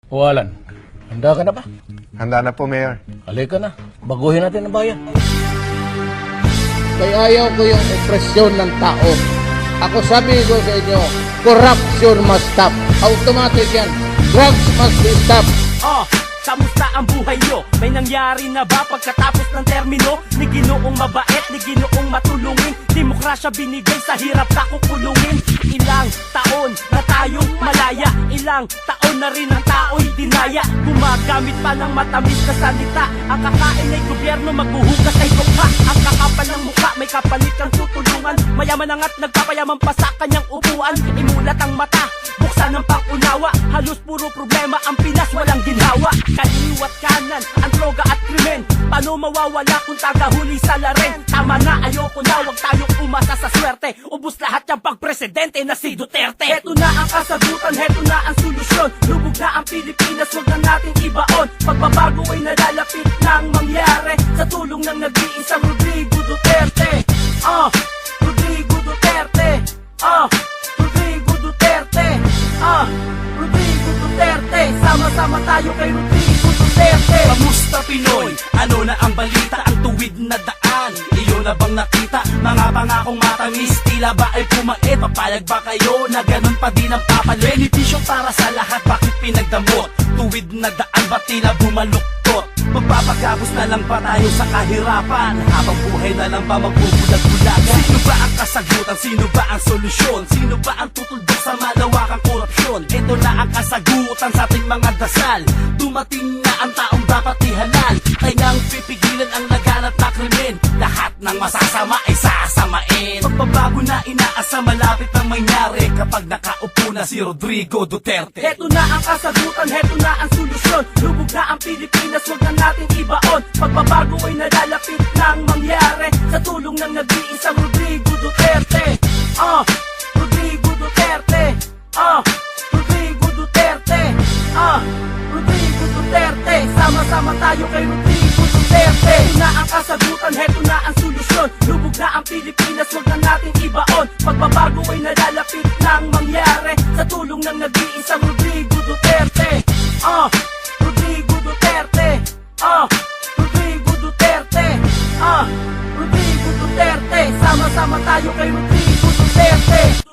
O Alan, handa ka na ba? Handa na po, Mayor. Halika na, baguhin natin ang bayan. Kaya ayaw ko yung opresyon ng tao. Ako sabi ko sa inyo, corruption must stop. Automatic yan. Drugs must be stopped. Kamusta ang buhay nyo? May nangyari na ba pagkatapos ng termino? Ni Ginoong mabait, ni Ginoong matulungin. Demokrasya binigay sa hirap na kukulungin. Ilang taon na tayong malaya, ilang taon na rin ang tao'y dinaya. Gumagamit pa ng matamis na salita. Ang kakain ay gobyerno, magbuhugas ay tukha. Ang kakapal ng mukha, may kapalit kang tutulungan. Mayaman ang at nagpapayaman pa sa kanyang upuan. Imulat ang mata, buksan ang pangunawa. Halos puro problema ang Pinas, walang ginhawa. Kaliwat kanan, ang droga at krimen. Paano mawawala kung tagahuli sa laren? Tama na, ayoko na, wag tayong umasa sa swerte. Ubus lahat yung pagpresidente na si Duterte. Heto na ang kasagutan, heto na ang solusyon. Lubog na ang Pilipinas, wag na natin ibaon. Pagbabago ay nalalapit nang mangyari sa tulong ng nag-iisang Rodrigo Duterte. Rodrigo Duterte. Rodrigo Duterte. Rodrigo Duterte. Sama-sama tayo kay Rodrigo Duterte. Kamusta Pinoy? Ano na ang balita? Ang tuwid na daan, iyo na bang nakita? Mga pangakong matamis, tila ba ay pumait? Papayag ba kayo na ganun pa din ang papalit? Benepisyo para sa lahat, bakit pinagdamot? Tuwid na daan, ba tila bumaluktot? Magpapagapos na lang ba tayo sa kahirapan? Habang buhay na lang ba magbubulag-bulagan? Sino ba ang kasagutan? Sino ba ang solusyon? Sino ba ang tutuldok sa malawakang korupsyon? Ito na ang kasagutan sa ating mga dasal. Dumating na ang taong dapat ihalal. Kailangang pipigilan ang laganap na krimen. Lahat ng masasama ay sasamain. Pagbabago na inaasa, malapit ang mangyari kapag nakaupo na si Rodrigo Duterte. Heto na ang kasagutan, heto na ang solusyon. Lubog na ang Pilipinas, wag na natin ibaon. Pagbabago ay nalalapit nang mangyari sa tulong ng nag-iisang Rodrigo Duterte. Rodrigo Duterte. Rodrigo Duterte. Rodrigo Duterte. Sama-sama tayo kay Rodrigo Duterte. Heto na ang kasagutan, heto na ang solusyon. Lubog na ang Pilipinas, wag na natin ibaon. Pagbabago ay nalalapit nang mangyari sa tulong ng nag-iisang Rodrigo Duterte. Rodrigo Duterte. Rodrigo Duterte. Rodrigo Duterte. Sama-sama tayo kay Rodrigo Duterte.